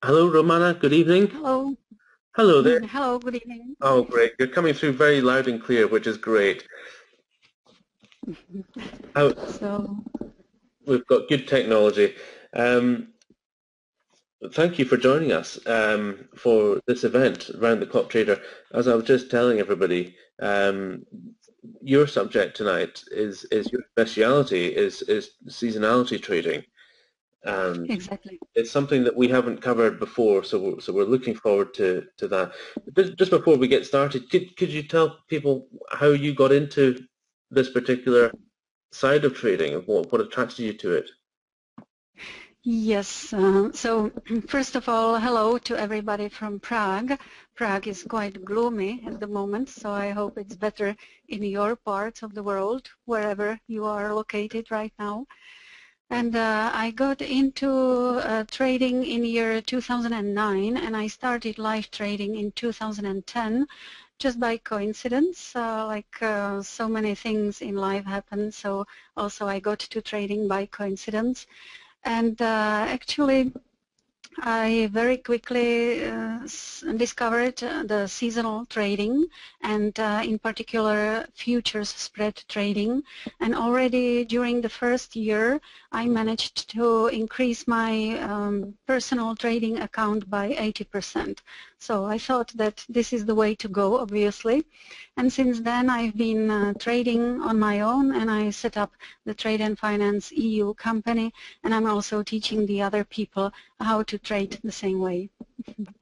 Hello, Romana. Good evening. Hello. Hello there. Hello, good evening. Oh, great. You're coming through very loud and clear, which is great. How, So, we've got good technology. Um, Thank you for joining us for this event, Round the Clock Trader. As I was just telling everybody, your subject tonight is your speciality is seasonality trading, and exactly. it's something that we haven't covered before, so we're looking forward to that. Just before we get started, could you tell people how you got into this particular side of trading and what attracted you to it? Yes, so first of all, hello to everybody from Prague. Prague is quite gloomy at the moment, so I hope it's better in your part of the world, wherever you are located right now. And I got into trading in year 2009, and I started live trading in 2010 just by coincidence. So many things in life happen, so also I got to trading by coincidence. And actually, I very quickly discovered the seasonal trading and in particular futures spread trading, and already during the first year I managed to increase my personal trading account by 80%. So I thought that this is the way to go, obviously, and since then I've been trading on my own, and I set up the TradeandFinance.eu company, and I'm also teaching the other people how to trade the same way.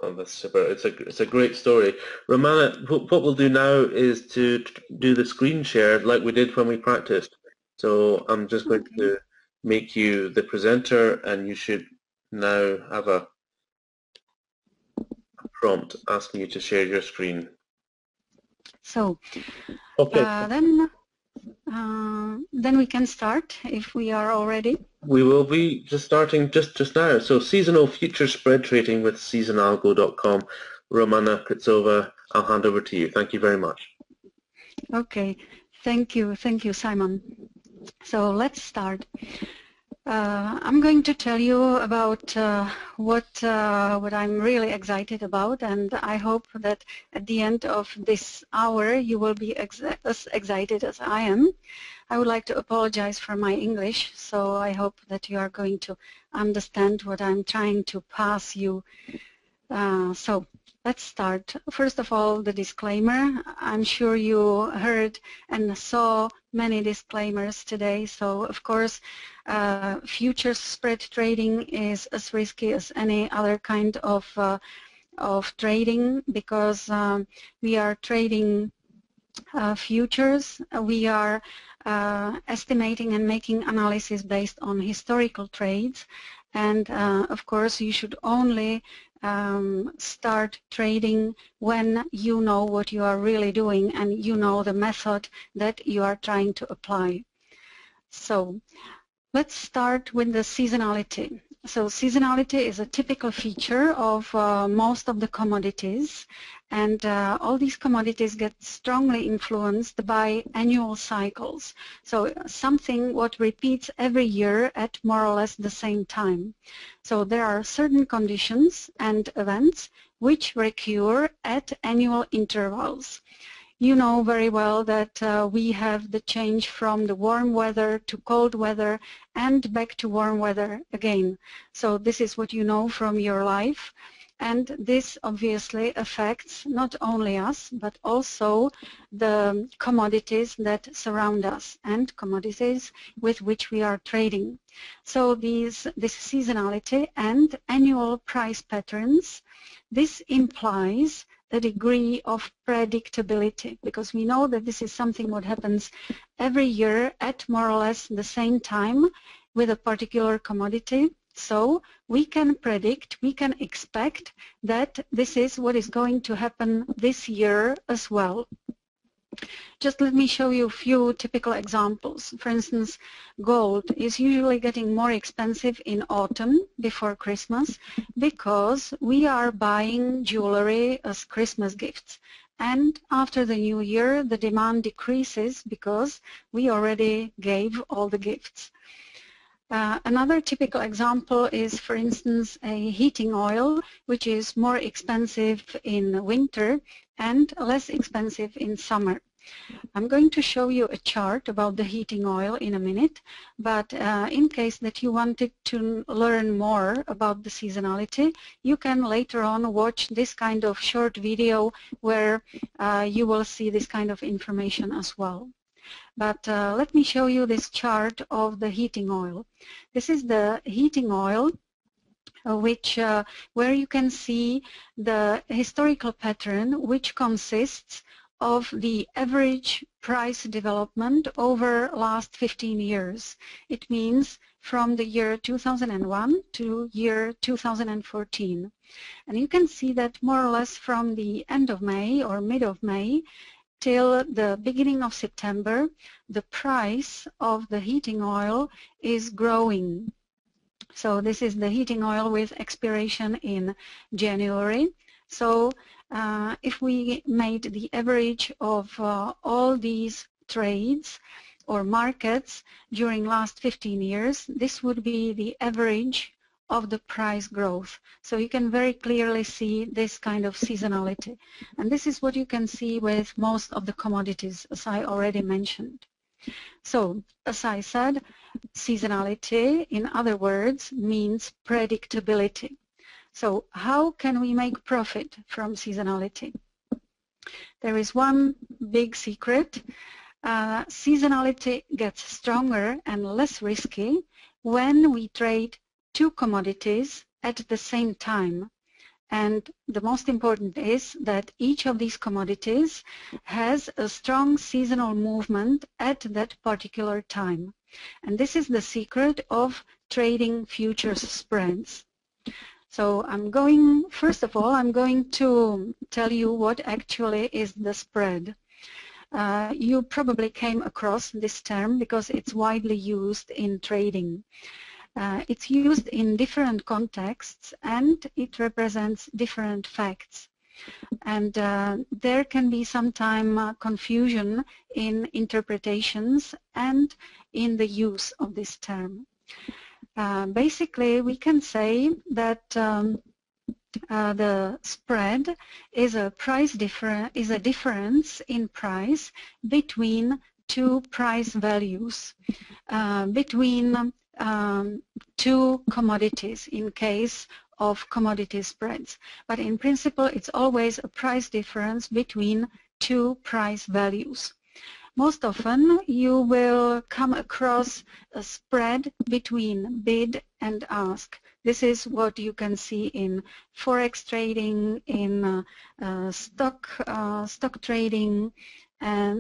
Oh, that's super. It's a great story. Romana, what we'll do now is to do the screen share like we did when we practiced. So I'm just going Okay. to make you the presenter, and you should now have a prompt asking you to share your screen. So Okay. then we can start if we are all ready. We will be just starting just now. So seasonal future spread trading with SeasonAlgo.com. Romana Kritsova, I'll hand over to you. Thank you very much. Okay. Thank you, Simon. So let's start. I'm going to tell you about what I'm really excited about, and I hope that at the end of this hour you will be as excited as I am. I would like to apologize for my English, so I hope that you are going to understand what I'm trying to pass you. So let's start. First of all, the disclaimer. I'm sure you heard and saw many disclaimers today. So of course, futures spread trading is as risky as any other kind of trading, because we are trading futures. We are estimating and making analysis based on historical trades, and of course you should only start trading when you know what you are really doing and you know the method that you are trying to apply. So let's start with the seasonality. So seasonality is a typical feature of most of the commodities, and all these commodities get strongly influenced by annual cycles. So something what repeats every year at more or less the same time. So there are certain conditions and events which recur at annual intervals. You know very well that we have the change from the warm weather to cold weather and back to warm weather again. So this is what you know from your life. And this obviously affects not only us, but also the commodities that surround us and commodities with which we are trading. So this seasonality and annual price patterns, this implies a degree of predictability, because we know that this is something what happens every year at more or less the same time with a particular commodity. So we can predict, we can expect that this is what is going to happen this year as well. Just let me show you a few typical examples. For instance, gold is usually getting more expensive in autumn before Christmas because we are buying jewelry as Christmas gifts. And after the new year, the demand decreases because we already gave all the gifts. Another typical example is, for instance, a heating oil, which is more expensive in winter and less expensive in summer. I'm going to show you a chart about the heating oil in a minute, but in case that you wanted to learn more about the seasonality, you can later on watch this kind of short video where you will see this kind of information as well. But let me show you this chart of the heating oil. This is the heating oil where you can see the historical pattern, which consists of the average price development over last 15 years. It means from the year 2001 to year 2014. And you can see that more or less from the end of May or mid of May till the beginning of September, the price of the heating oil is growing. So this is the heating oil with expiration in January. So if we made the average of all these trades or markets during last 15 years, this would be the average of the price growth. So you can very clearly see this kind of seasonality. And this is what you can see with most of the commodities, as I already mentioned. So, as I said, seasonality, in other words, means predictability. So how can we make profit from seasonality? There is one big secret. Seasonality gets stronger and less risky when we trade two commodities at the same time. And the most important is that each of these commodities has a strong seasonal movement at that particular time. And this is the secret of trading futures spreads. So first of all, I'm going to tell you what actually is the spread. You probably came across this term because it's widely used in trading. It's used in different contexts and it represents different facts. And there can be sometimes confusion in interpretations and in the use of this term. Basically, we can say that the spread is a difference in price between two price values, between two commodities in case of commodity spreads. But in principle, it's always a price difference between two price values. Most often, you will come across a spread between bid and ask. This is what you can see in forex trading, in stock trading,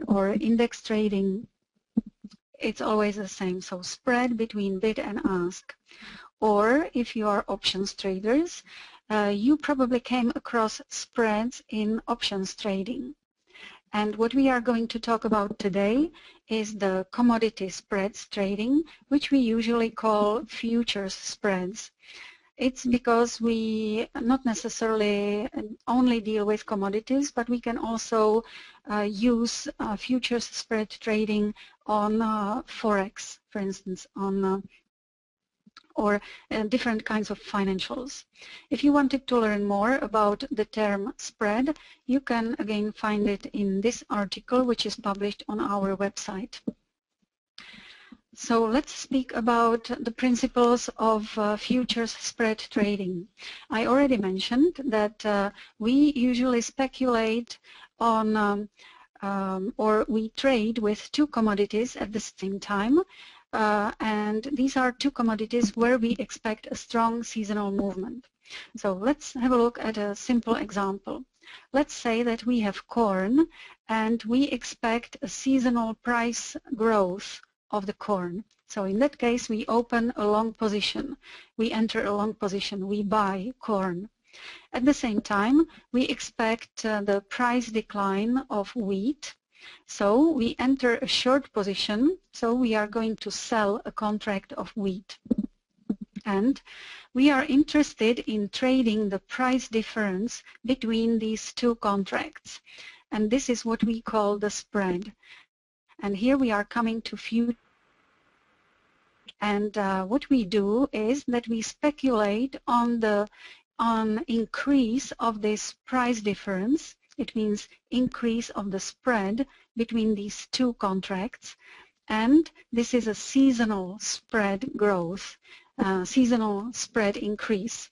or index trading. It's always the same, so spread between bid and ask. Or if you are options traders, you probably came across spreads in options trading. And what we are going to talk about today is the commodity spreads trading, which we usually call futures spreads. It's because we not necessarily only deal with commodities, but we can also use futures spread trading on forex, for instance, on or different kinds of financials. If you wanted to learn more about the term spread, you can again find it in this article, which is published on our website. So let's speak about the principles of futures spread trading. I already mentioned that we usually speculate on or we trade with two commodities at the same time. And these are two commodities where we expect a strong seasonal movement. So let's have a look at a simple example. Let's say that we have corn and we expect a seasonal price growth of the corn. So in that case, we open a long position. We enter a long position. We buy corn. At the same time, we expect the price decline of wheat. So we enter a short position, so we are going to sell a contract of wheat. And we are interested in trading the price difference between these two contracts. And this is what we call the spread. And here we are coming to futures And what we do is that we speculate on increase of this price difference. It means increase of the spread between these two contracts, and this is a seasonal spread growth, seasonal spread increase.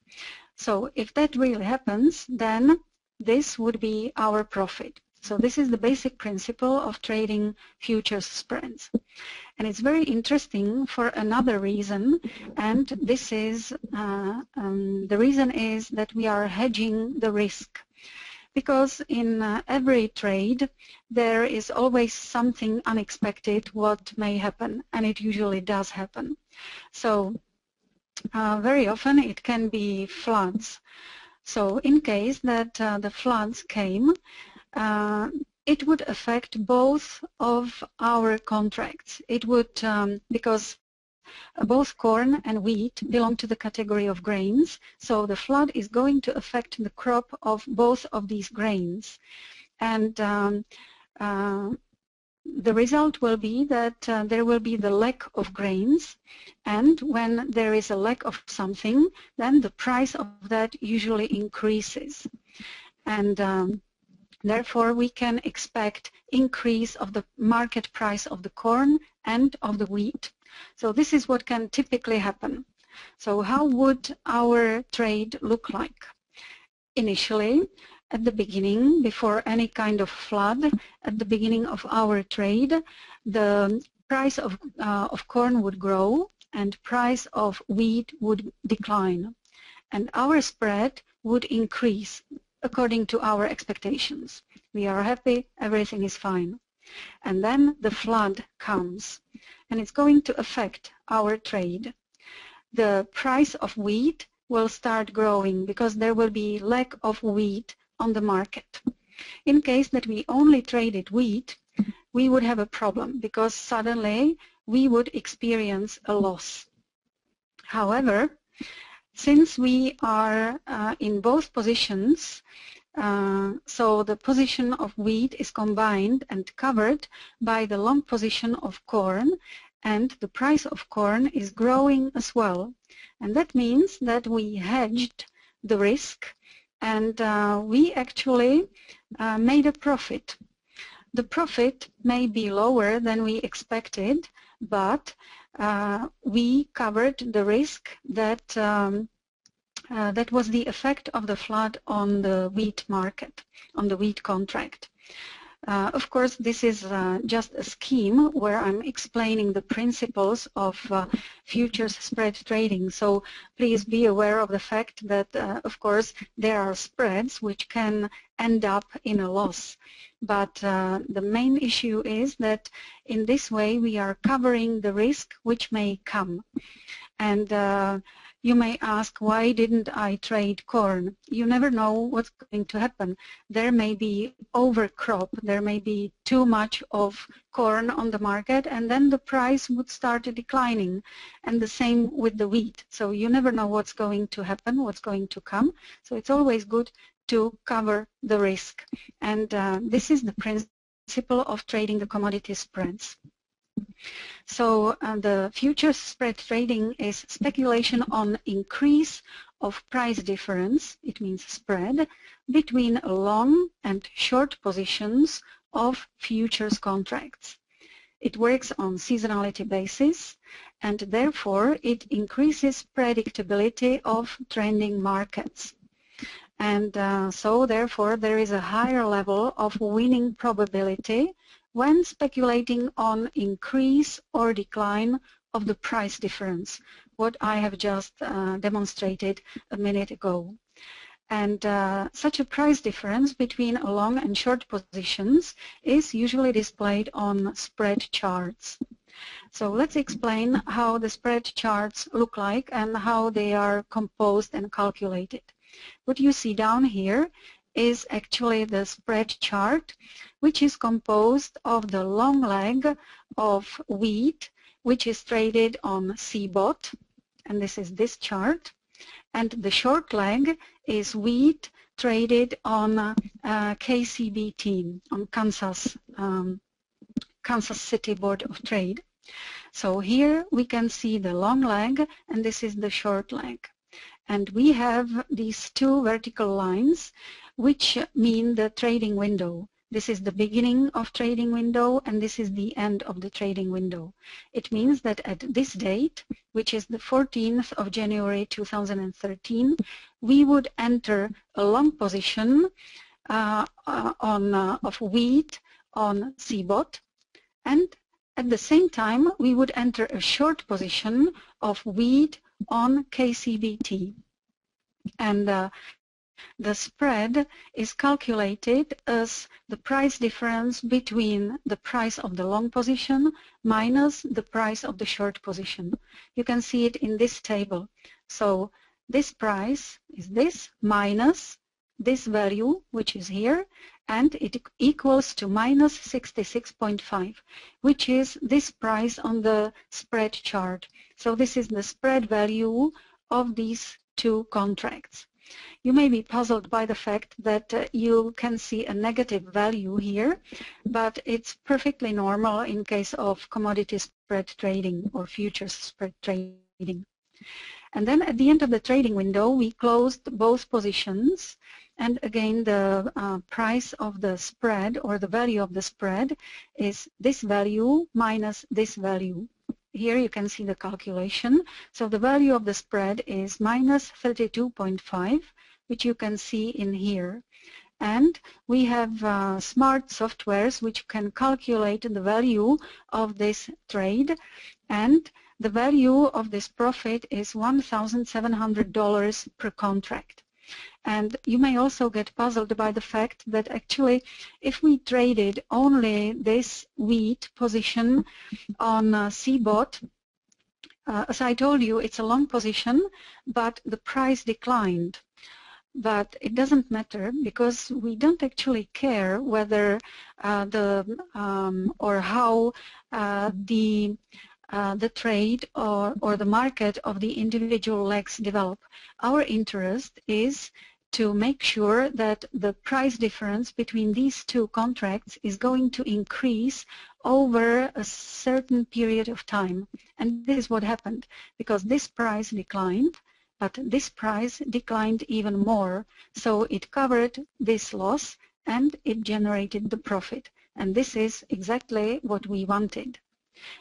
So if that really happens, then this would be our profit. So this is the basic principle of trading futures spreads. And it's very interesting for another reason, and this is the reason is that we are hedging the risk. Because in every trade there is always something unexpected what may happen, and it usually does happen. So very often it can be floods. So in case that the floods came, it would affect both of our contracts. It would, because both corn and wheat belong to the category of grains, so the flood is going to affect the crop of both of these grains. And the result will be that there will be the lack of grains, and when there is a lack of something, then the price of that usually increases. And therefore, we can expect increase of the market price of the corn and of the wheat. So this is what can typically happen. So how would our trade look like? Initially, at the beginning, before any kind of flood, at the beginning of our trade, the price of corn would grow and price of wheat would decline. And our spread would increase according to our expectations. We are happy, everything is fine. And then the flood comes, and it's going to affect our trade. The price of wheat will start growing because there will be lack of wheat on the market. In case that we only traded wheat, we would have a problem because suddenly we would experience a loss. However, since we are in both positions, so the position of wheat is combined and covered by the long position of corn, and the price of corn is growing as well. And that means that we hedged the risk, and we actually made a profit. The profit may be lower than we expected, but we covered the risk that that was the effect of the flood on the wheat market, on the wheat contract. Of course, this is just a scheme where I'm explaining the principles of futures spread trading. So please be aware of the fact that, of course, there are spreads which can end up in a loss. But the main issue is that in this way we are covering the risk which may come. And you may ask, why didn't I trade corn? You never know what's going to happen. There may be overcrop, there may be too much of corn on the market, and then the price would start declining. And the same with the wheat. So you never know what's going to happen, what's going to come. So it's always good to cover the risk. And this is the principle of trading the commodity spreads. So the futures spread trading is speculation on increase of price difference, it means spread, between long and short positions of futures contracts. It works on seasonality basis, and therefore it increases predictability of trending markets. And so therefore there is a higher level of winning probability when speculating on increase or decline of the price difference, what I have just demonstrated a minute ago. And such a price difference between long and short positions is usually displayed on spread charts. So let's explain how the spread charts look like and how they are composed and calculated. What you see down here is actually the spread chart, which is composed of the long leg of wheat, which is traded on CBOT, and this is this chart, and the short leg is wheat traded on KCBT, on Kansas City Board of Trade. So here we can see the long leg, and this is the short leg. And we have these two vertical lines which mean the trading window. This is the beginning of trading window and this is the end of the trading window. It means that at this date, which is the 14th of January 2013, we would enter a long position of wheat on CBOT, and at the same time we would enter a short position of wheat on KCBT. And the spread is calculated as the price difference between the price of the long position minus the price of the short position. You can see it in this table. So this price is this minus this value, which is here, and it equals to minus 66.5, which is this price on the spread chart. So this is the spread value of these two contracts. You may be puzzled by the fact that you can see a negative value here, but it's perfectly normal in case of commodity spread trading or futures spread trading. And then at the end of the trading window, we closed both positions, and again the price of the spread or the value of the spread is this value minus this value. Here you can see the calculation. So the value of the spread is minus 32.5, which you can see in here. And we have smart softwares which can calculate the value of this trade, and the value of this profit is $1,700 per contract. And you may also get puzzled by the fact that actually if we traded only this wheat position on CBOT, as I told you, it's a long position, but the price declined. But it doesn't matter because we don't actually care whether or how the trade or the market of the individual legs develop. Our interest is to make sure that the price difference between these two contracts is going to increase over a certain period of time. And this is what happened, because this price declined, but this price declined even more. So it covered this loss and it generated the profit. And this is exactly what we wanted.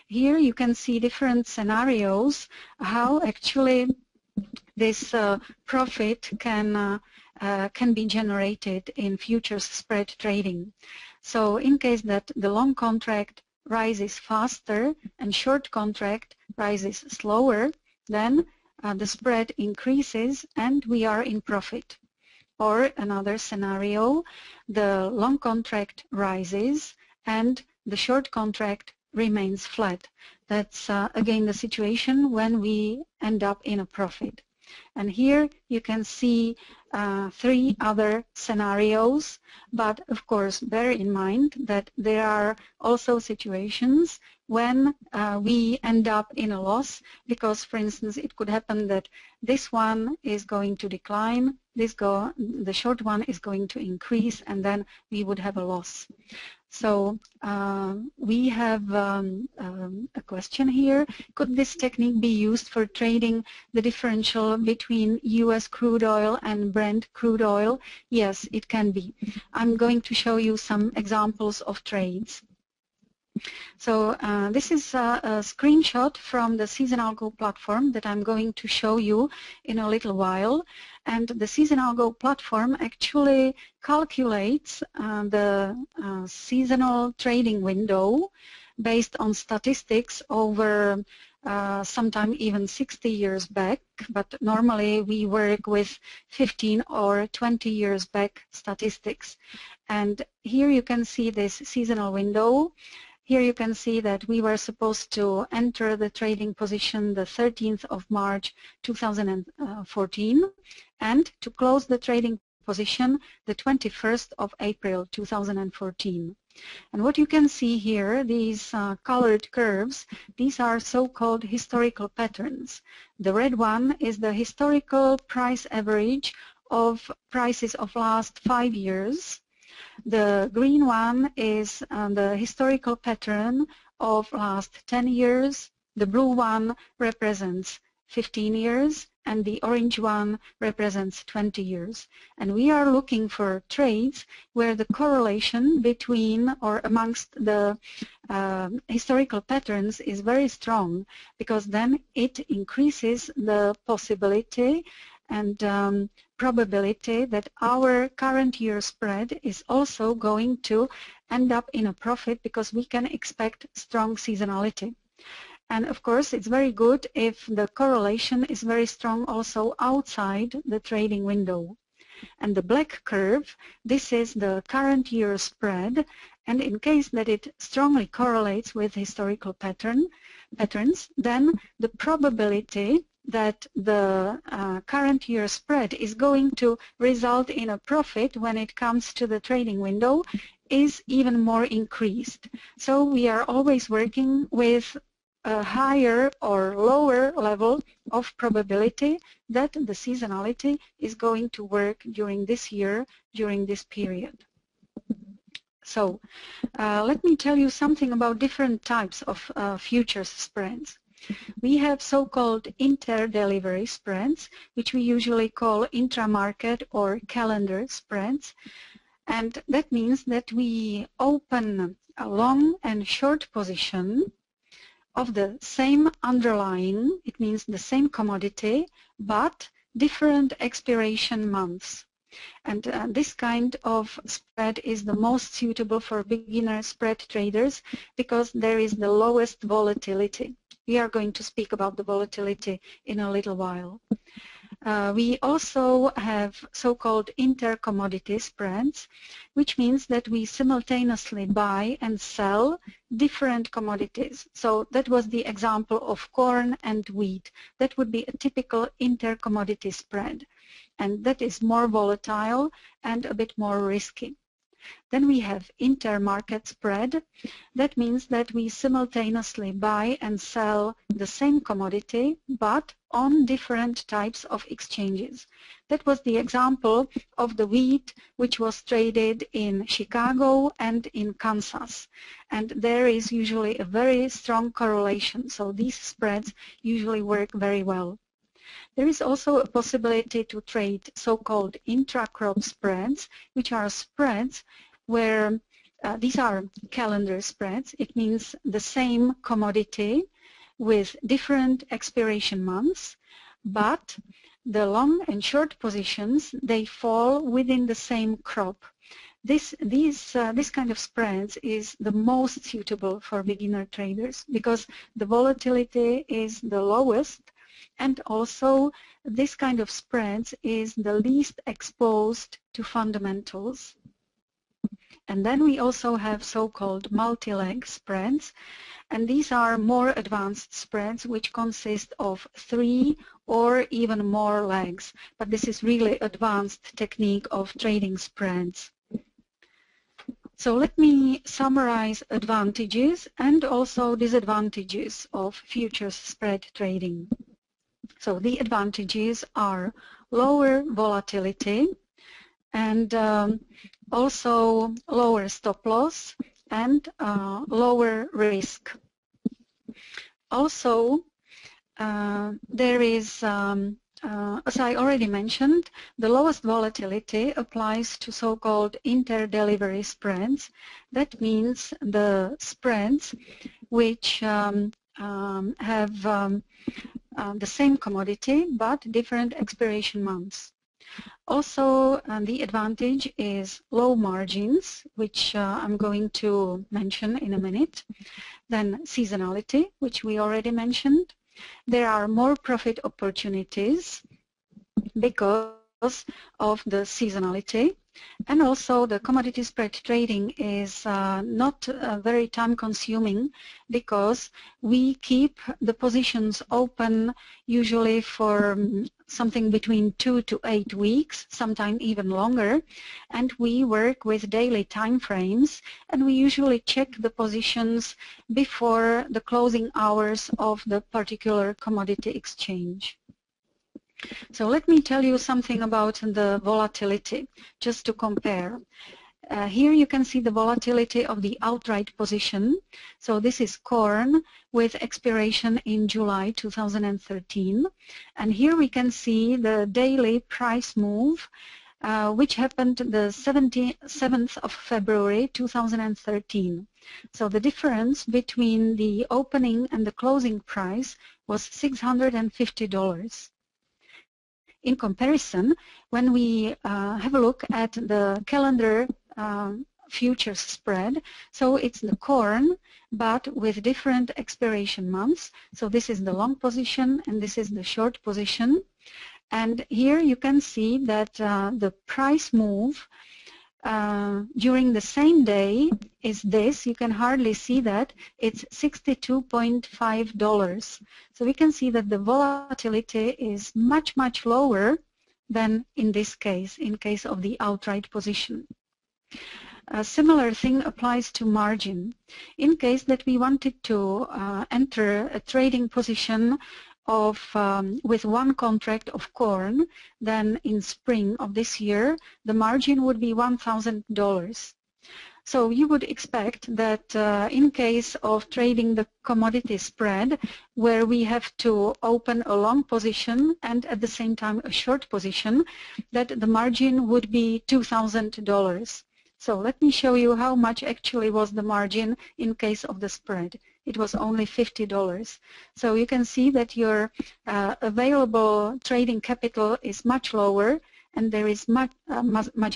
Here you can see different scenarios how actually this profit can be generated in futures spread trading. So in case that the long contract rises faster and short contract rises slower, then the spread increases and we are in profit. Or another scenario, the long contract rises and the short contract remains flat. That's again the situation when we end up in a profit. And here you can see 3 other scenarios, but of course bear in mind that there are also situations when we end up in a loss because, for instance, it could happen that this one is going to decline, the short one is going to increase, and then we would have a loss. So we have a question here. Could this technique be used for trading the differential between US crude oil and Brent crude oil? Yes, it can be. I'm going to show you some examples of trades. So this is a screenshot from the SeasonAlgo platform that I'm going to show you in a little while. And the SeasonAlgo platform actually calculates the seasonal trading window based on statistics over sometime even 60 years back, but normally we work with 15 or 20 years back statistics. And here you can see this seasonal window. Here you can see that we were supposed to enter the trading position the 13th of March 2014 and to close the trading position the 21st of April 2014. And what you can see here, these colored curves, these are so-called historical patterns. The red one is the historical price average of prices of last 5 years. The green one is the historical pattern of last 10 years, The blue one represents 15 years and the orange one represents 20 years. And we are looking for trades where the correlation between or amongst the historical patterns is very strong, because then it increases the possibility and probability that our current year spread is also going to end up in a profit, because we can expect strong seasonality. And of course, it's very good if the correlation is very strong also outside the trading window. And the black curve, this is the current year spread, and in case that it strongly correlates with historical patterns, then the probability that the current year spread is going to result in a profit when it comes to the trading window is even more increased. So we are always working with a higher or lower level of probability that the seasonality is going to work during this year, during this period. So let me tell you something about different types of futures spreads. We have so-called inter-delivery spreads, which we usually call intra-market or calendar spreads. And that means that we open a long and short position of the same underlying, it means the same commodity, but different expiration months. And this kind of spread is the most suitable for beginner spread traders because there is the lowest volatility. We are going to speak about the volatility in a little while. We also have so-called inter-commodity spreads, which means that we simultaneously buy and sell different commodities. So that was the example of corn and wheat. That would be a typical inter-commodity spread, and that is more volatile and a bit more risky. Then we have inter-market spread. That means that we simultaneously buy and sell the same commodity, but on different types of exchanges. That was the example of the wheat, which was traded in Chicago and in Kansas. And there is usually a very strong correlation, so these spreads usually work very well. There is also a possibility to trade so-called intra-crop spreads, which are spreads where these are calendar spreads. It means the same commodity with different expiration months, but the long and short positions, they fall within the same crop. This kind of spreads is the most suitable for beginner traders because the volatility is the lowest, and also this kind of spreads is the least exposed to fundamentals. And then we also have so-called multi-leg spreads, and these are more advanced spreads which consist of 3 or even more legs, but this is really advanced technique of trading spreads. So let me summarize advantages and also disadvantages of futures spread trading. So the advantages are lower volatility and also lower stop loss and lower risk. Also, there is, as I already mentioned, the lowest volatility applies to so-called inter-delivery spreads. That means the spreads which have the same commodity but different expiration months. Also, the advantage is low margins, which I'm going to mention in a minute. Then seasonality, which we already mentioned. There are more profit opportunities because of the seasonality. And also the commodity spread trading is not very time consuming because we keep the positions open usually for something between 2 to 8 weeks, sometimes even longer, and we work with daily time frames, and we usually check the positions before the closing hours of the particular commodity exchange. So let me tell you something about the volatility, just to compare. Here you can see the volatility of the outright position. So this is corn with expiration in July 2013. And here we can see the daily price move, which happened the 7th of February 2013. So the difference between the opening and the closing price was $650. In comparison, when we have a look at the calendar futures spread, so it's the corn, but with different expiration months. So this is the long position and this is the short position. And here you can see that the price move during the same day is this. You can hardly see that. It's $62.5. So we can see that the volatility is much, much lower than in this case, in case of the outright position. A similar thing applies to margin. In case that we wanted to enter a trading position of with one contract of corn, then in spring of this year, the margin would be $1,000. So you would expect that in case of trading the commodity spread, where we have to open a long position and at the same time a short position, that the margin would be $2,000. So let me show you how much actually was the margin in case of the spread. It was only $50. So you can see that your available trading capital is much lower, and there is much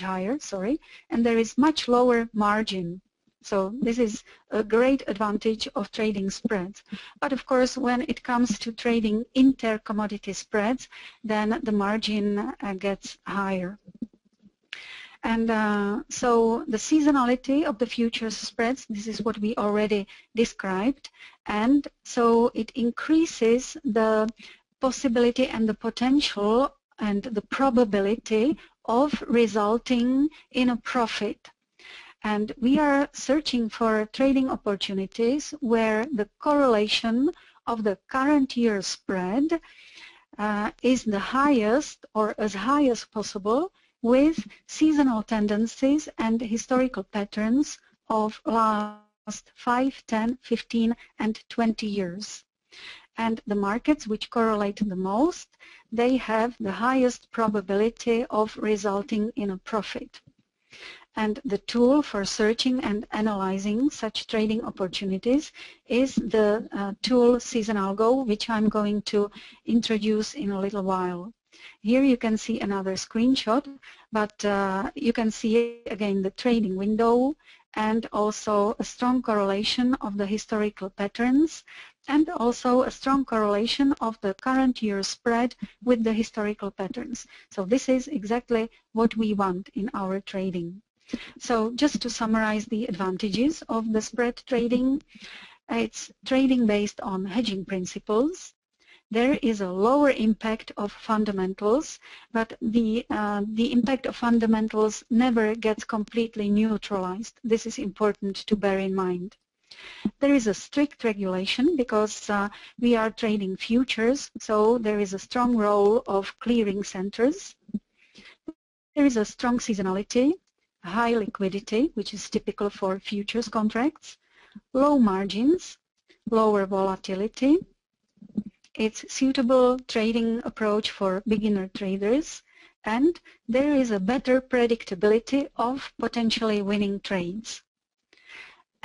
higher, sorry, and there is much lower margin. So this is a great advantage of trading spreads. But of course, when it comes to trading inter-commodity spreads, then the margin gets higher. And so the seasonality of the futures spreads, this is what we already described, and so it increases the possibility and the potential and the probability of resulting in a profit. And we are searching for trading opportunities where the correlation of the current year spread is the highest or as high as possible with seasonal tendencies and historical patterns of last 5, 10, 15, and 20 years. And the markets which correlate the most, they have the highest probability of resulting in a profit. And the tool for searching and analyzing such trading opportunities is the tool SeasonAlgo, which I'm going to introduce in a little while. Here you can see another screenshot, but you can see again the trading window and also a strong correlation of the historical patterns and also a strong correlation of the current year spread with the historical patterns. So this is exactly what we want in our trading. So just to summarize the advantages of the spread trading, it's trading based on hedging principles. There is a lower impact of fundamentals, but the impact of fundamentals never gets completely neutralized. This is important to bear in mind. There is a strict regulation because we are trading futures, so there is a strong role of clearing centers. There is a strong seasonality, high liquidity, which is typical for futures contracts, low margins, lower volatility. It's suitable trading approach for beginner traders, and there is a better predictability of potentially winning trades.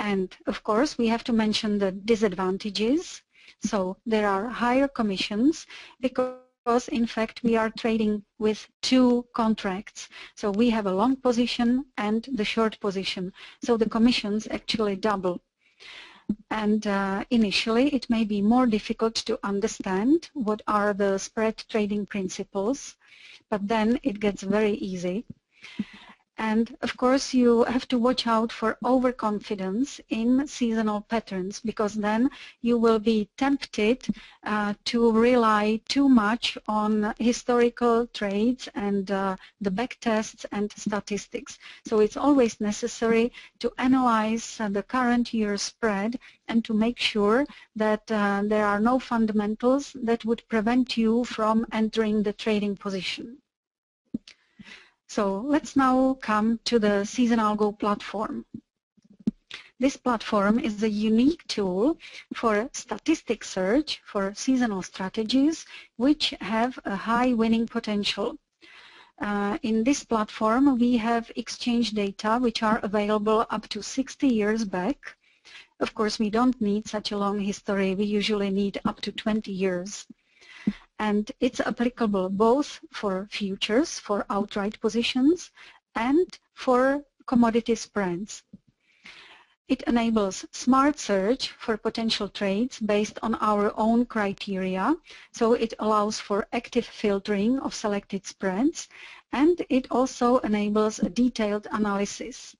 And of course, we have to mention the disadvantages. So there are higher commissions because in fact we are trading with two contracts. So we have a long position and the short position. So the commissions actually double. And initially it may be more difficult to understand what are the spread trading principles, but then it gets very easy. And of course you have to watch out for overconfidence in seasonal patterns, because then you will be tempted to rely too much on historical trades and the backtests and statistics. So it's always necessary to analyze the current year spread and to make sure that there are no fundamentals that would prevent you from entering the trading position. So let's now come to the SeasonAlgo platform. This platform is a unique tool for statistic search for seasonal strategies which have a high winning potential. In this platform, we have exchange data which are available up to 60 years back. Of course, we don't need such a long history. We usually need up to 20 years. And it's applicable both for futures, for outright positions, and for commodity spreads. It enables smart search for potential trades based on our own criteria, so it allows for active filtering of selected spreads, and it also enables a detailed analysis.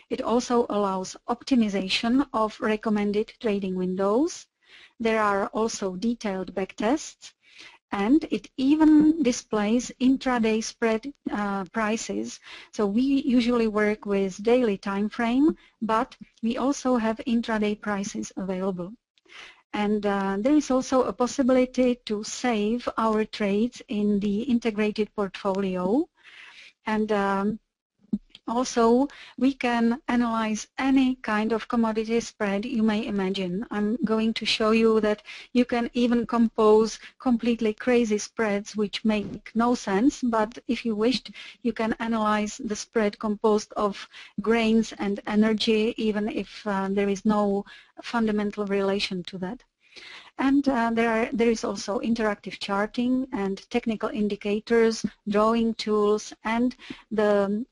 It also allows optimization of recommended trading windows. There are also detailed backtests, and it even displays intraday spread prices. So we usually work with daily time frame, but we also have intraday prices available. And there is also a possibility to save our trades in the integrated portfolio. And also, we can analyze any kind of commodity spread you may imagine. I'm going to show you that you can even compose completely crazy spreads which make no sense, but if you wished, you can analyze the spread composed of grains and energy, even if there is no fundamental relation to that. And there is also interactive charting and technical indicators, drawing tools, and the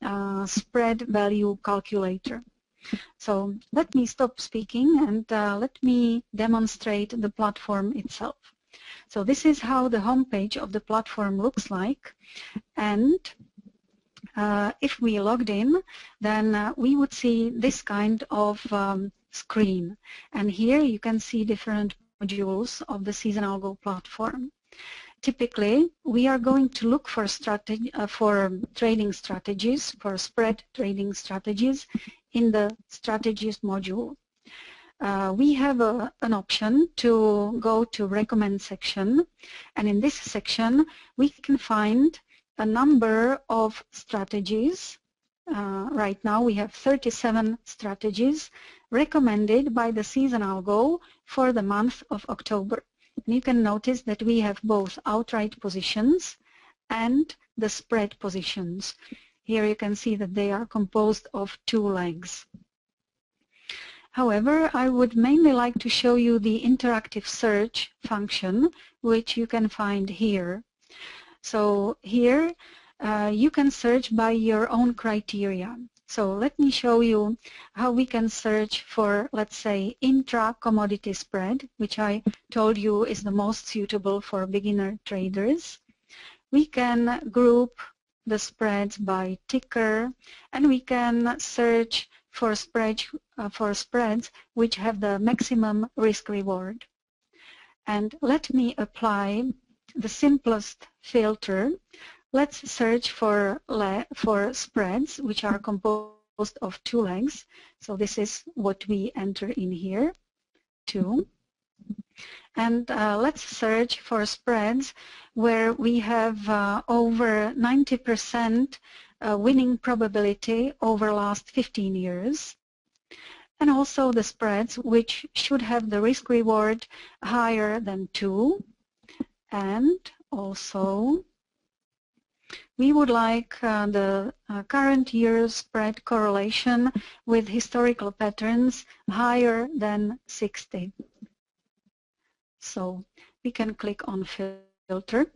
spread value calculator. So let me stop speaking and let me demonstrate the platform itself. So this is how the homepage of the platform looks like. And if we logged in, then we would see this kind of screen. And here you can see different modules of the SeasonAlgo platform. Typically, we are going to look for trading strategies, for spread trading strategies in the strategies module. We have an option to go to recommend section, and in this section we can find a number of strategies. Right now we have 37 strategies recommended by the SeasonAlgo for the month of October. And you can notice that we have both outright positions and the spread positions. Here you can see that they are composed of two legs. However, I would mainly like to show you the interactive search function, which you can find here. So here you can search by your own criteria. So let me show you how we can search for, let's say, intra-commodity spread, which I told you is the most suitable for beginner traders. We can group the spreads by ticker, and we can search for spreads which have the maximum risk-reward. And let me apply the simplest filter. Let's search for spreads which are composed of two legs. So this is what we enter in here, 2. And let's search for spreads where we have over 90% winning probability over last 15 years. And also the spreads which should have the risk reward higher than 2. And also we would like the current year's spread correlation with historical patterns higher than 60. So we can click on filter,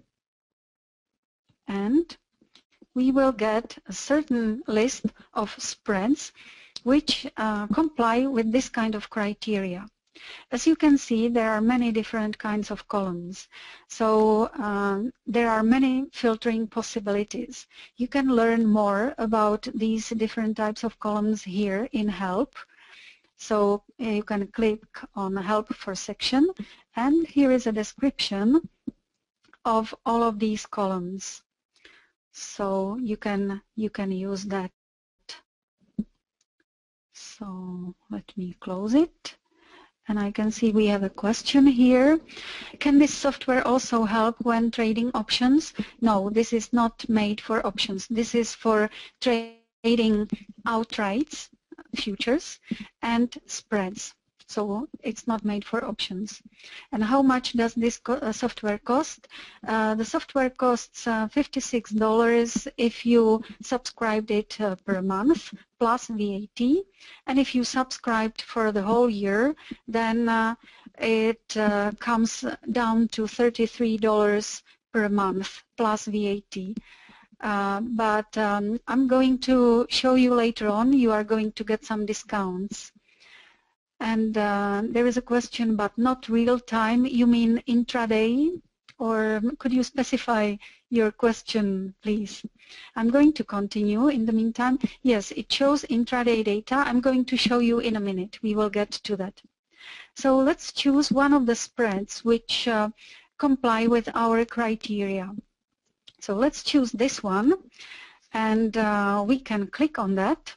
and we will get a certain list of spreads which comply with this kind of criteria. As you can see, there are many different kinds of columns. So there are many filtering possibilities. You can learn more about these different types of columns here in Help. So you can click on Help for section, and here is a description of all of these columns. So you can use that. So let me close it. And I can see we have a question here. Can this software also help when trading options? No, this is not made for options. This is for trading outrights, futures, and spreads. So it's not made for options. And how much does this software cost? The software costs $56 if you subscribed it per month plus VAT. And if you subscribed for the whole year, then it comes down to $33 per month plus VAT. But I'm going to show you later on, you are going to get some discounts. And there is a question, but not real time. You mean intraday? Or could you specify your question, please? I'm going to continue in the meantime. Yes, it shows intraday data. I'm going to show you in a minute. We will get to that. So let's choose one of the spreads which comply with our criteria. So let's choose this one, and we can click on that.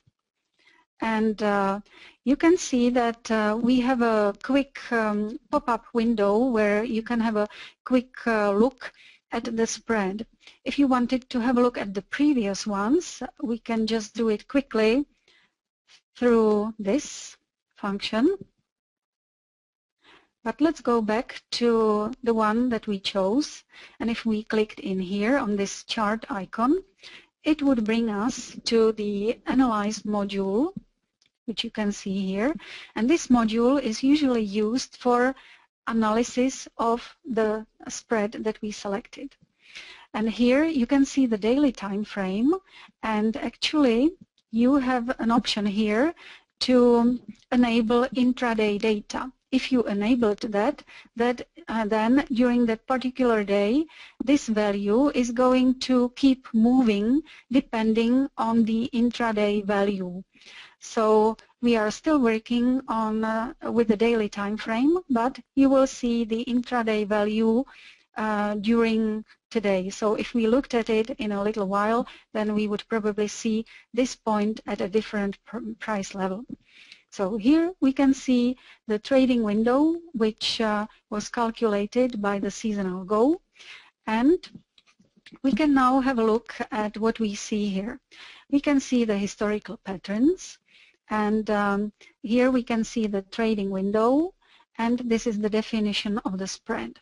And you can see that we have a quick pop-up window where you can have a quick look at the spread. If you wanted to have a look at the previous ones, we can just do it quickly through this function. But let's go back to the one that we chose. And if we clicked in here on this chart icon, it would bring us to the Analyze module, which you can see here. And this module is usually used for analysis of the spread that we selected. And here you can see the daily time frame, and actually you have an option here to enable intraday data. If you enabled that, then during that particular day, this value is going to keep moving depending on the intraday value. So we are still working on with the daily time frame, but you will see the intraday value during today. So if we looked at it in a little while, then we would probably see this point at a different price level. So here we can see the trading window, which was calculated by the SeasonAlgo, and we can now have a look at what we see here. We can see the historical patterns, and here we can see the trading window, and this is the definition of the spread.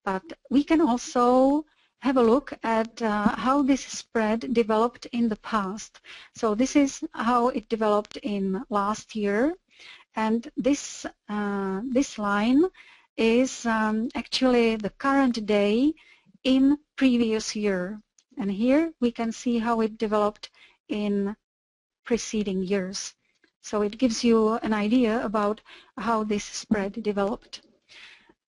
But we can also have a look at how this spread developed in the past. So this is how it developed in last year, and this line is actually the current day in previous year. And here we can see how it developed in preceding years. So it gives you an idea about how this spread developed.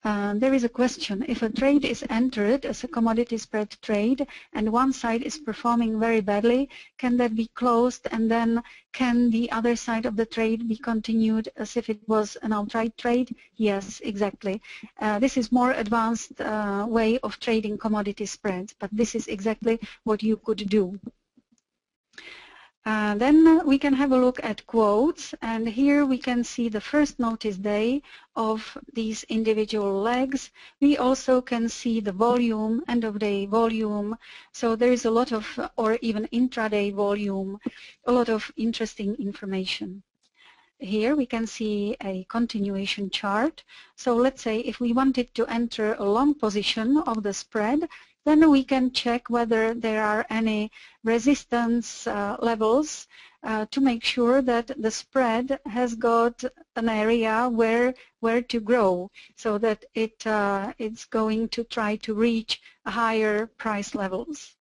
There is a question. If a trade is entered as a commodity spread trade and one side is performing very badly, can that be closed, and then can the other side of the trade be continued as if it was an outright trade? Yes, exactly. This is more advanced way of trading commodity spreads, but this is exactly what you could do. Then we can have a look at quotes, and here we can see the first notice day of these individual legs. We also can see the volume, end of day volume, so there is a lot of, or even intraday volume, a lot of interesting information. Here we can see a continuation chart. So let's say if we wanted to enter a long position of the spread, then we can check whether there are any resistance levels to make sure that the spread has got an area where to grow, so that it's going to try to reach higher price levels.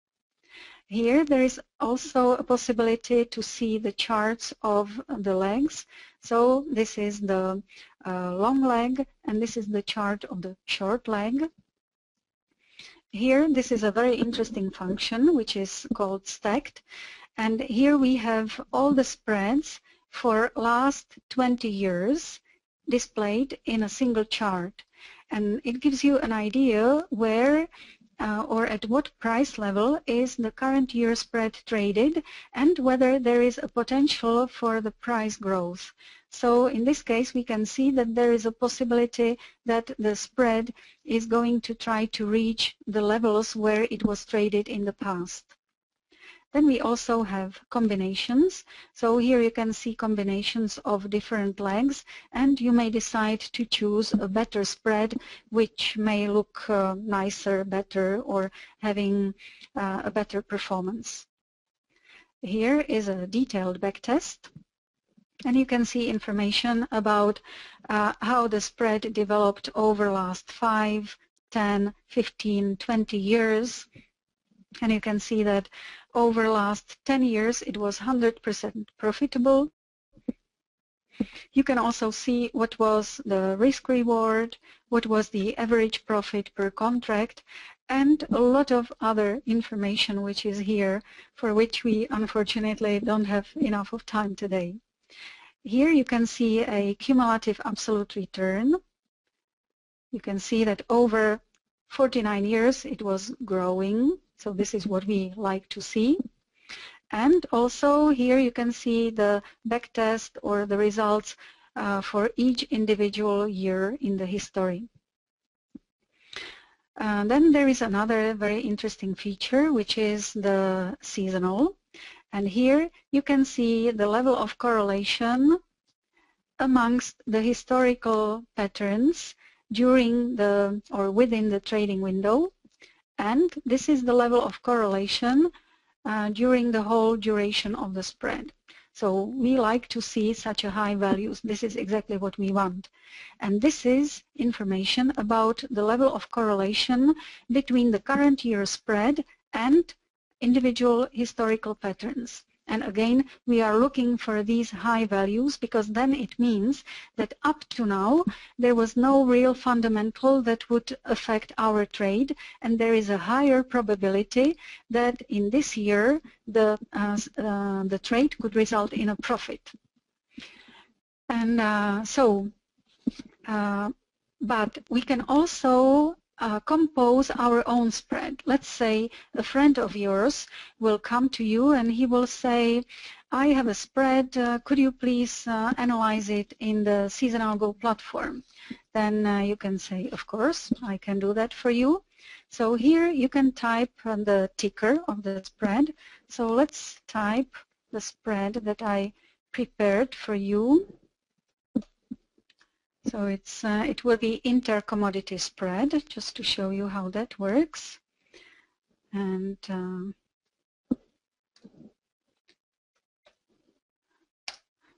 Here there is also a possibility to see the charts of the legs. So this is the long leg, and this is the chart of the short leg. Here, this is a very interesting function which is called stacked, and here we have all the spreads for last 20 years displayed in a single chart, and it gives you an idea where or at what price level is the current year spread traded, and whether there is a potential for the price growth. So in this case, we can see that there is a possibility that the spread is going to try to reach the levels where it was traded in the past. Then we also have combinations. So here you can see combinations of different legs, and you may decide to choose a better spread, which may look nicer, better, or having a better performance. Here is a detailed backtest, and you can see information about how the spread developed over last 5, 10, 15, 20 years. And you can see that over the last 10 years it was 100% profitable. You can also see what was the risk reward, what was the average profit per contract, and a lot of other information which is here, for which we unfortunately don't have enough of time today. Here you can see a cumulative absolute return. You can see that over 49 years it was growing. So this is what we like to see. And also here you can see the backtest or the results for each individual year in the history. Then there is another very interesting feature, which is the seasonal. And here you can see the level of correlation amongst the historical patterns during the or within the trading window. And this is the level of correlation during the whole duration of the spread. So we like to see such a high values. This is exactly what we want. And this is information about the level of correlation between the current year spread and individual historical patterns. And again, we are looking for these high values because then it means that up to now there was no real fundamental that would affect our trade, and there is a higher probability that in this year the trade could result in a profit. And but we can also compose our own spread. Let's say a friend of yours will come to you and he will say, I have a spread, could you please analyze it in the SeasonAlgo platform? Then you can say, of course, I can do that for you. So here you can type the ticker of the spread. So let's type the spread that I prepared for you. So it will be intercommodity spread, just to show you how that works. And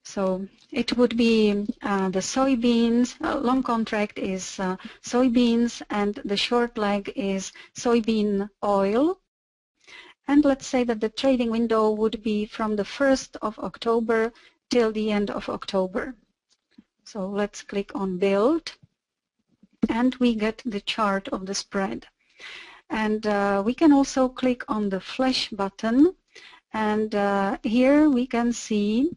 so it would be the soybeans, long contract is soybeans, and the short leg is soybean oil. And let's say that the trading window would be from the 1st of October till the end of October. So let's click on Build, and we get the chart of the spread. And we can also click on the Flash button, and here we can see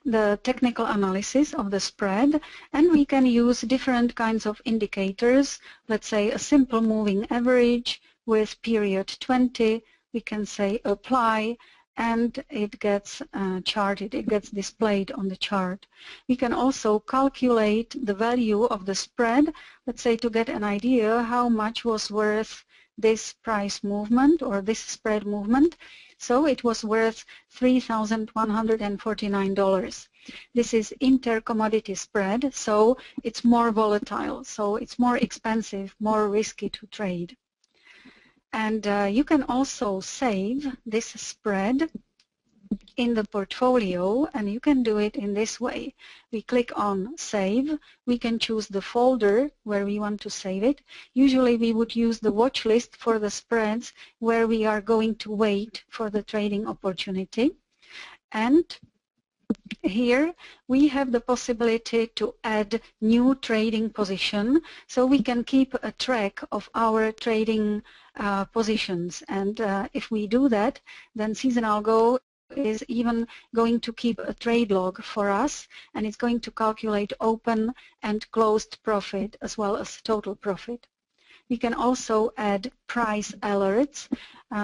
the technical analysis of the spread, and we can use different kinds of indicators. Let's say a simple moving average with period 20. We can say Apply, and it gets charted, it gets displayed on the chart. We can also calculate the value of the spread, let's say to get an idea how much was worth this price movement or this spread movement. So it was worth $3,149. This is intercommodity spread, so it's more volatile, so it's more expensive, more risky to trade. And you can also save this spread in the portfolio, and you can do it in this way. We click on Save. We can choose the folder where we want to save it. Usually we would use the watch list for the spreads where we are going to wait for the trading opportunity. And here we have the possibility to add new trading position, so we can keep a track of our trading positions. And if we do that, then SeasonAlgo is even going to keep a trade log for us, and it's going to calculate open and closed profit as well as total profit. We can also add price alerts,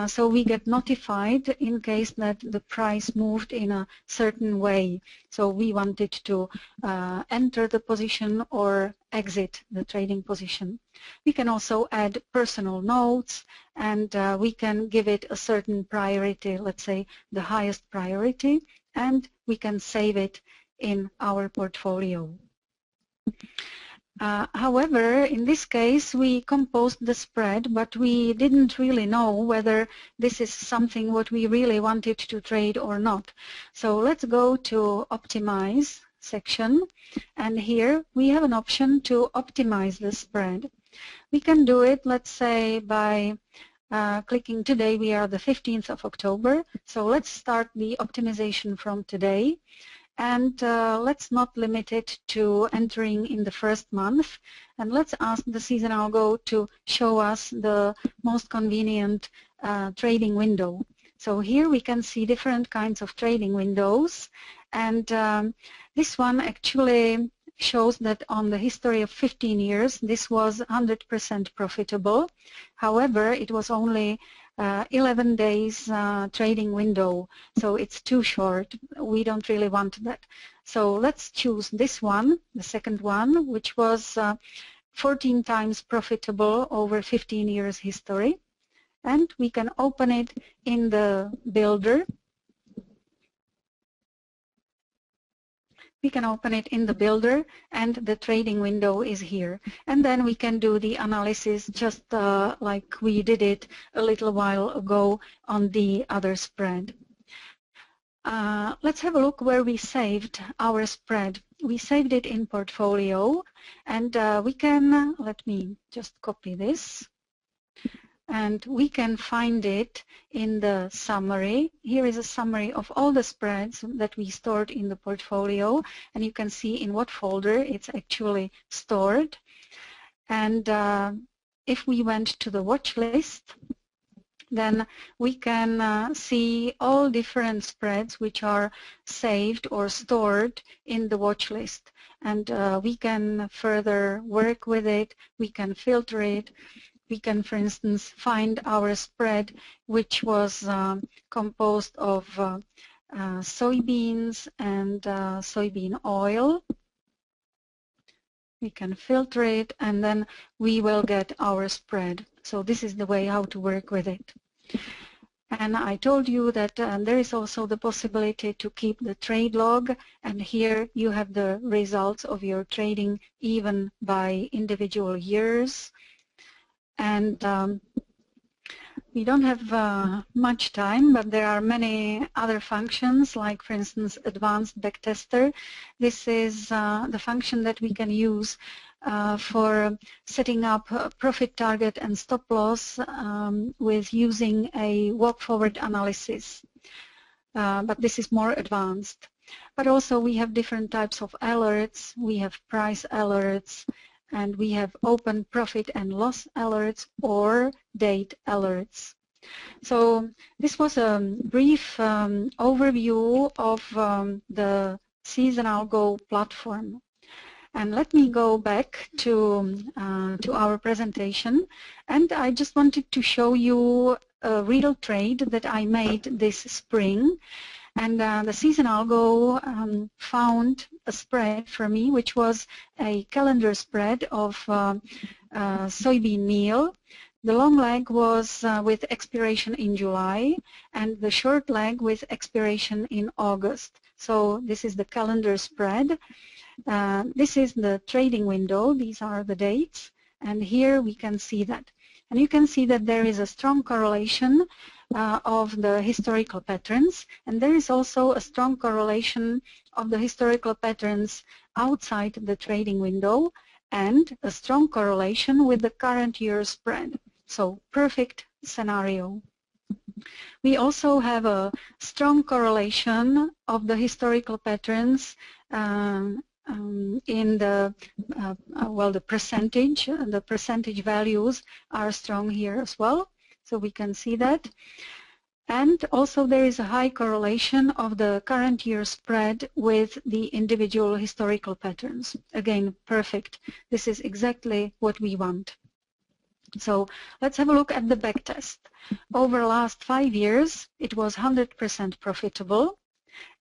so we get notified in case that the price moved in a certain way. So we wanted to enter the position or exit the trading position. We can also add personal notes, and we can give it a certain priority, let's say the highest priority, and we can save it in our portfolio. However, in this case, we composed the spread, but we didn't really know whether this is something what we really wanted to trade or not. So let's go to Optimize section, and here we have an option to optimize the spread. We can do it, let's say, by clicking today. We are the 15th of October, so let's start the optimization from today. And let's not limit it to entering in the first month, and let's ask the SeasonAlgo to show us the most convenient trading window. So here we can see different kinds of trading windows, and this one actually shows that on the history of 15 years this was 100% profitable. However, it was only 11 days trading window, so it's too short. We don't really want that. So let's choose this one, the second one, which was 14 times profitable over 15 years history. And we can open it in the builder. We can open it in the builder, and the trading window is here. And then we can do the analysis just like we did it a little while ago on the other spread. Let's have a look where we saved our spread. We saved it in portfolio, and we can, let me just copy this. And we can find it in the summary. Here is a summary of all the spreads that we stored in the portfolio, and you can see in what folder it's actually stored. And if we went to the watch list, then we can see all different spreads which are saved or stored in the watch list. And we can further work with it, we can filter it. We can, for instance, find our spread which was composed of soybeans and soybean oil. We can filter it, and then we will get our spread. So this is the way how to work with it. And I told you that there is also the possibility to keep the trade log, and here you have the results of your trading even by individual years. And we don't have much time, but there are many other functions, like, for instance, advanced backtester. This is the function that we can use for setting up a profit target and stop loss with using a walk-forward analysis. But this is more advanced. But also we have different types of alerts. We have price alerts, and we have open profit and loss alerts or date alerts. So this was a brief overview of the SeasonAlgo platform. And let me go back to our presentation, and I just wanted to show you a real trade that I made this spring. And the SeasonAlgo found a spread for me, which was a calendar spread of soybean meal. The long leg was with expiration in July, and the short leg with expiration in August. So this is the calendar spread. This is the trading window. These are the dates, and here we can see that. And you can see that there is a strong correlation of the historical patterns, and there is also a strong correlation of the historical patterns outside the trading window, and a strong correlation with the current year spread. So perfect scenario. We also have a strong correlation of the historical patterns in the well, the percentage values are strong here as well, so we can see that. And also there is a high correlation of the current year spread with the individual historical patterns. Again, perfect. This is exactly what we want. So let's have a look at the backtest. Over the last 5 years, it was 100% profitable,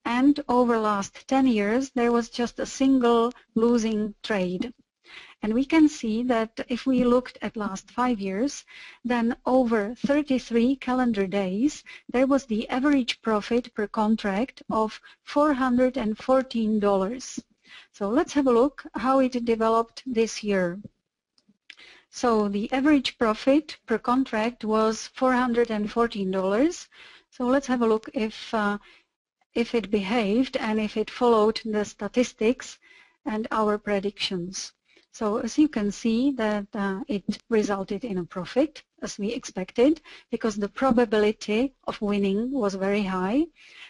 and over the last 10 years, there was just a single losing trade. And we can see that if we looked at last 5 years, then over 33 calendar days, there was the average profit per contract of $414. So let's have a look how it developed this year. So the average profit per contract was $414. So let's have a look if it behaved and if it followed the statistics and our predictions. So as you can see that it resulted in a profit as we expected, because the probability of winning was very high,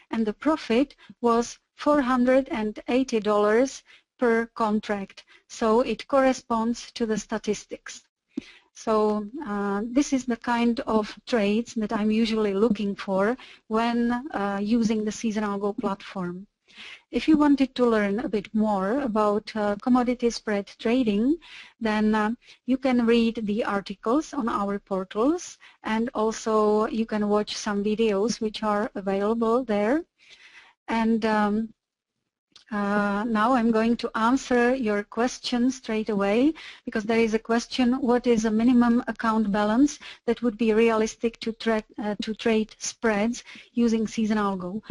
and the profit was $480 per contract. So it corresponds to the statistics. So this is the kind of trades that I'm usually looking for when using the SeasonAlgo platform. If you wanted to learn a bit more about commodity spread trading, then you can read the articles on our portals, and also you can watch some videos which are available there. And now I'm going to answer your question straight away, because there is a question: what is a minimum account balance that would be realistic to trade spreads using SeasonAlgo?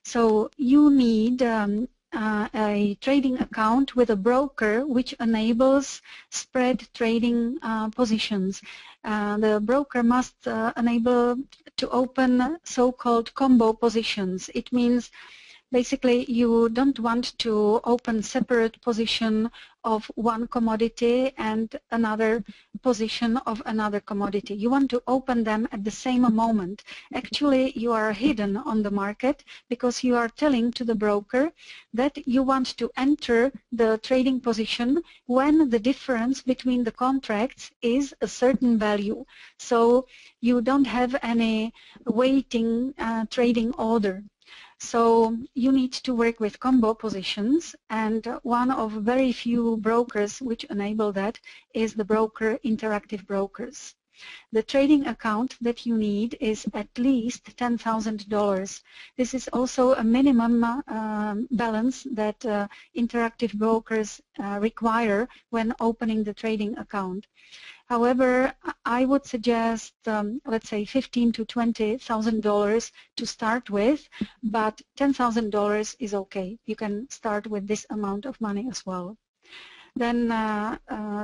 So you need a trading account with a broker which enables spread trading positions. The broker must enable to open so-called combo positions. It means basically you don't want to open separate position of one commodity and another position of another commodity. You want to open them at the same moment. Actually, you are hidden on the market because you are telling to the broker that you want to enter the trading position when the difference between the contracts is a certain value. So you don't have any waiting trading order. So you need to work with combo positions, and one of very few brokers which enable that is the broker Interactive Brokers. The trading account that you need is at least $10,000. This is also a minimum balance that Interactive Brokers require when opening the trading account. However, I would suggest, let's say, $15,000 to $20,000 to start with, but $10,000 is okay. You can start with this amount of money as well. Then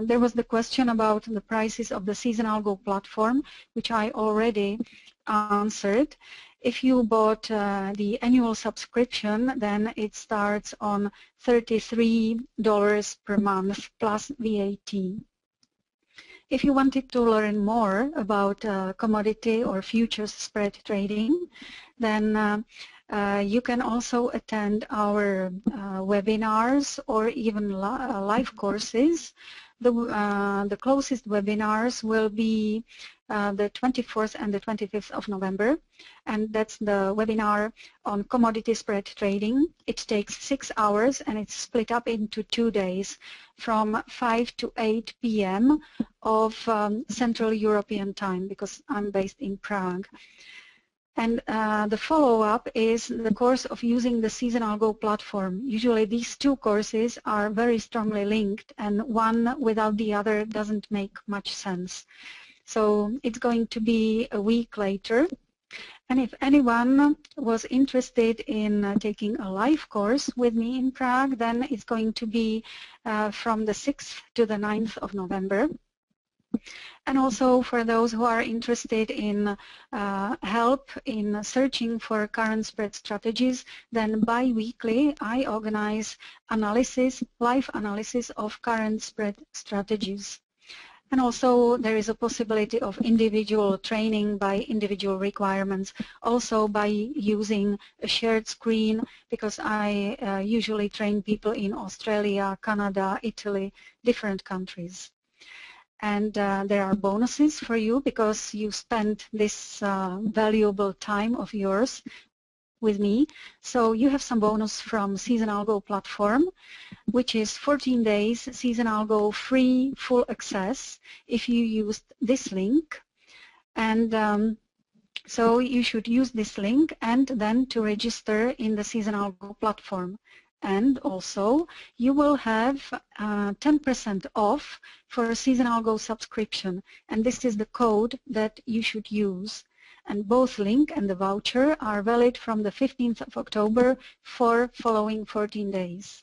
there was the question about the prices of the SeasonAlgo platform, which I already answered. If you bought the annual subscription, then it starts on $33 per month plus VAT. If you wanted to learn more about commodity or futures spread trading, then you can also attend our webinars or even live courses. The closest webinars will be the 24th and the 25th of November, and that's the webinar on commodity spread trading. It takes 6 hours and it's split up into 2 days from 5 to 8 p.m. of Central European time, because I'm based in Prague. And the follow-up is the course of using the SeasonAlgo platform. Usually these two courses are very strongly linked, and one without the other doesn't make much sense. So it's going to be a week later. And if anyone was interested in taking a live course with me in Prague, then it's going to be from the 6th to the 9th of November. And also for those who are interested in help in searching for current spread strategies, then bi-weekly I organize live analysis of current spread strategies. And also there is a possibility of individual training by individual requirements, also by using a shared screen, because I usually train people in Australia, Canada, Italy, different countries. And there are bonuses for you because you spend this valuable time of yours with me. So you have some bonus from SeasonAlgo platform, which is 14 days SeasonAlgo free full access if you used this link. And so you should use this link and then to register in the SeasonAlgo platform. And also you will have 10% off for a SeasonAlgo subscription, and this is the code that you should use. And both link and the voucher are valid from the 15th of October for following 14 days.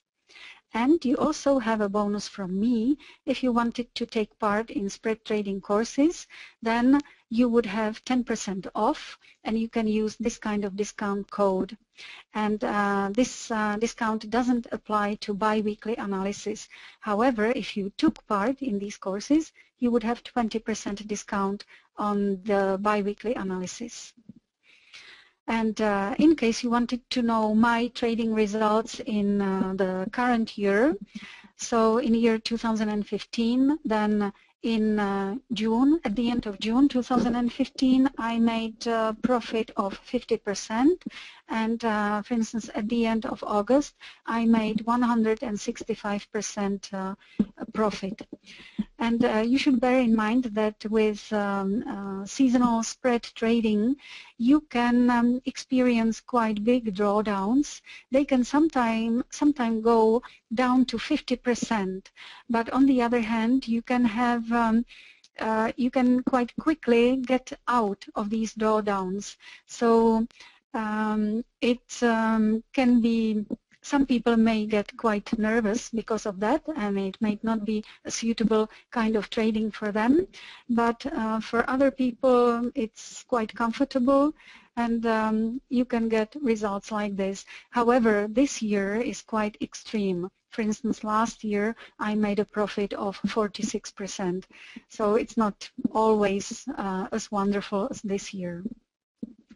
And you also have a bonus from me. If you wanted to take part in spread trading courses, then you would have 10% off, and you can use this kind of discount code. And this discount doesn't apply to bi-weekly analysis. However, if you took part in these courses, you would have 20% discount on the bi-weekly analysis. And in case you wanted to know my trading results in the current year, so in year 2015, then in June, at the end of June 2015, I made a profit of 50%, and for instance, at the end of August, I made 165% profit. And you should bear in mind that with seasonal spread trading, you can experience quite big drawdowns. They can sometime go down to 50%. But on the other hand, you can have you can quite quickly get out of these drawdowns. So it can be. Some people may get quite nervous because of that, and it may not be a suitable kind of trading for them. But for other people, it's quite comfortable, and you can get results like this. However, this year is quite extreme. For instance, last year I made a profit of 46%. So it's not always as wonderful as this year.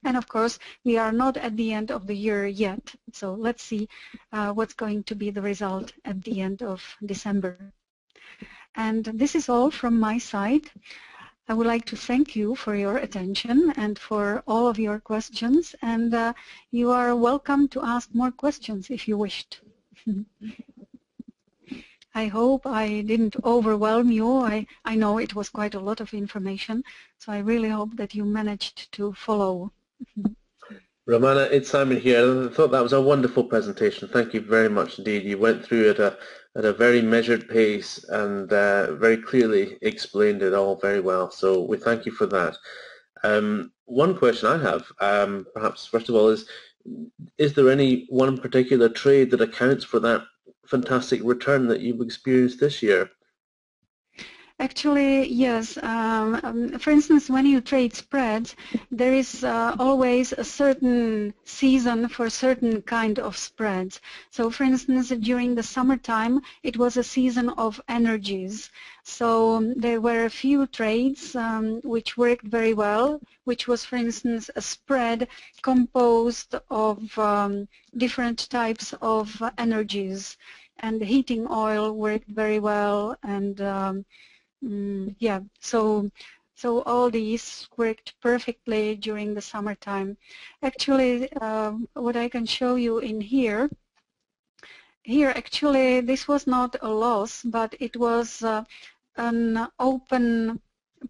And of course, we are not at the end of the year yet. So let's see what's going to be the result at the end of December. And this is all from my side. I would like to thank you for your attention and for all of your questions. And you are welcome to ask more questions if you wished. I hope I didn't overwhelm you. I know it was quite a lot of information, so I really hope that you managed to follow. Romana, it's Simon here. I thought that was a wonderful presentation. Thank you very much indeed. You went through it at a very measured pace and very clearly explained it all very well. So we thank you for that. One question I have, perhaps first of all, is there any one particular trade that accounts for that fantastic return that you've experienced this year? Actually, yes. For instance, when you trade spreads, there is always a certain season for certain kind of spreads. So, for instance, during the summertime, it was a season of energies. So there were a few trades which worked very well, which was, for instance, a spread composed of different types of energies. And the heating oil worked very well, and yeah, so all these worked perfectly during the summertime. Actually, what I can show you in here actually this was not a loss, but it was an open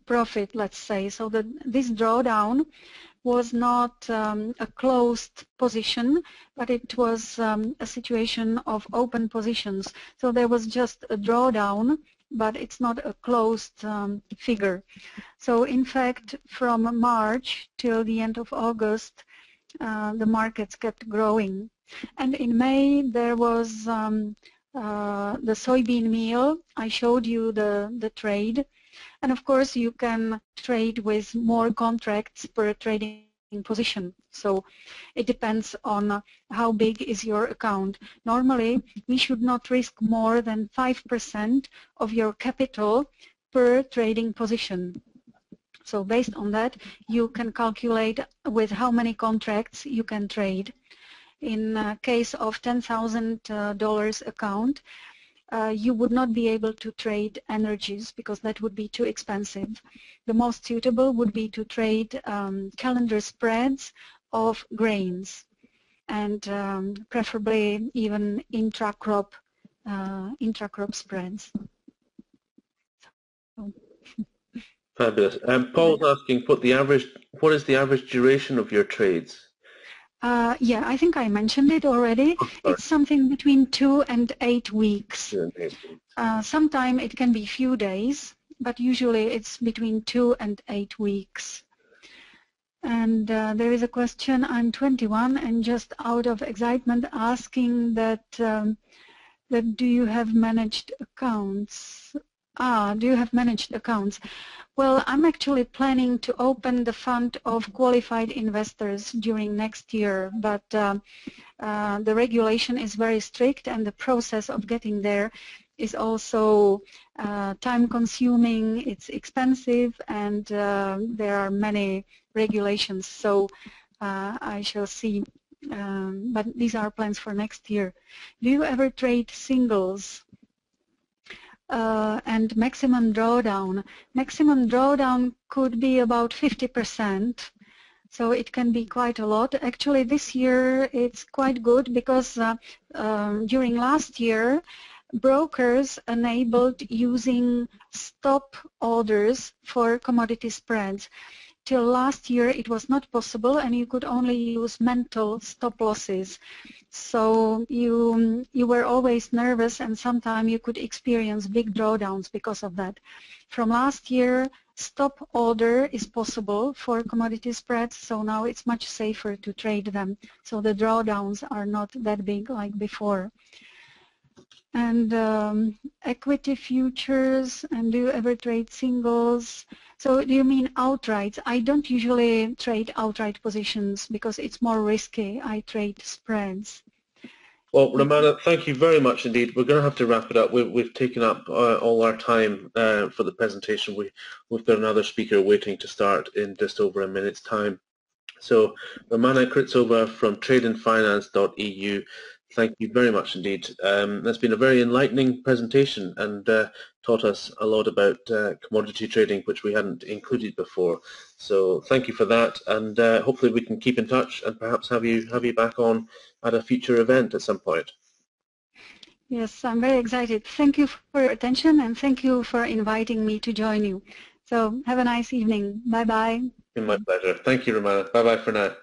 profit, let's say. So this drawdown was not a closed position, but it was a situation of open positions. So there was just a drawdown, but it's not a closed figure. So in fact, from March till the end of August, the markets kept growing. And in May, there was the soybean meal. I showed you the trade. And of course, you can trade with more contracts per trading position. So it depends on how big is your account. Normally, we should not risk more than 5% of your capital per trading position. So based on that, you can calculate with how many contracts you can trade. In case of $10,000 account, you would not be able to trade energies because that would be too expensive. The most suitable would be to trade calendar spreads of grains. and preferably even intra-crop spreads. So. Fabulous. Paul's asking what is the average duration of your trades? Yeah, I think I mentioned it already. It's something between 2 and 8 weeks. 2 and 8 weeks. Sometimes it can be few days, but usually it's between 2 and 8 weeks. And there is a question, I'm 21 and just out of excitement asking that, do you have managed accounts? Do you have managed accounts? Well, I'm actually planning to open the fund of qualified investors during next year, but the regulation is very strict and the process of getting there is also time-consuming, it's expensive, and there are many regulations, so I shall see. But these are plans for next year. Do you ever trade singles? And maximum drawdown. Maximum drawdown could be about 50%, so it can be quite a lot. Actually, this year it's quite good because during last year, brokers enabled using stop orders for commodity spreads. Till last year, it was not possible, and you could only use mental stop losses. So you were always nervous, and sometimes you could experience big drawdowns because of that. From last year, stop order is possible for commodity spreads, so now it's much safer to trade them. So the drawdowns are not that big like before. And equity futures, and do you ever trade singles? So do you mean outright? I don't usually trade outright positions because it's more risky. I trade spreads. Well, Romana, thank you very much indeed. We're going to have to wrap it up. We've taken up all our time for the presentation. We've got another speaker waiting to start in just over a minute's time. So, Romana Kritsova from TradeandFinance.eu, thank you very much indeed. That's been a very enlightening presentation and taught us a lot about commodity trading, which we hadn't included before. So thank you for that, and hopefully we can keep in touch and perhaps have you back on at a future event at some point. Yes, I'm very excited. Thank you for your attention, and thank you for inviting me to join you. So have a nice evening. Bye-bye. It's been my pleasure. Thank you, Romana. Bye-bye for now.